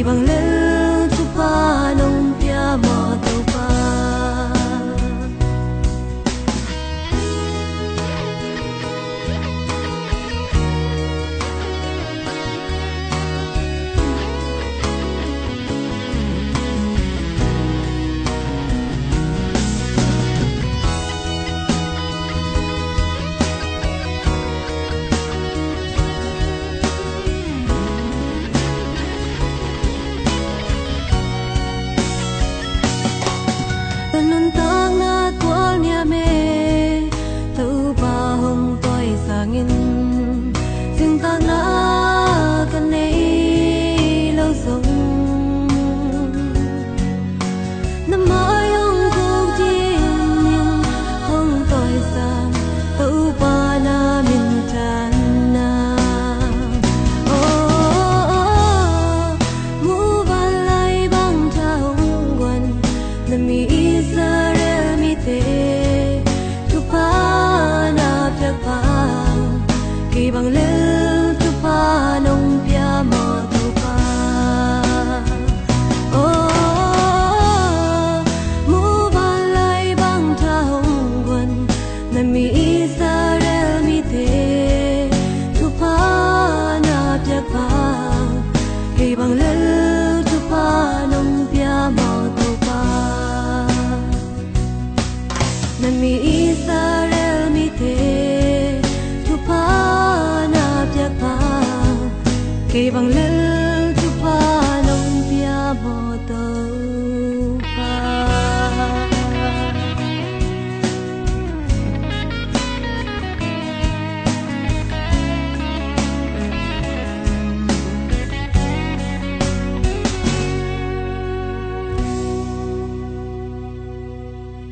bằng lỡ tu pa nông pia mò tu pa bằng lỡ tu pa nông pia mò tu pa mu ba lai bang tha hong wan na mi Israel mi te tu pa na pia pa ke bằng lỡ tu pa nông pia mò tu pa na mi Israel mi te tu pa ke bằng lỡ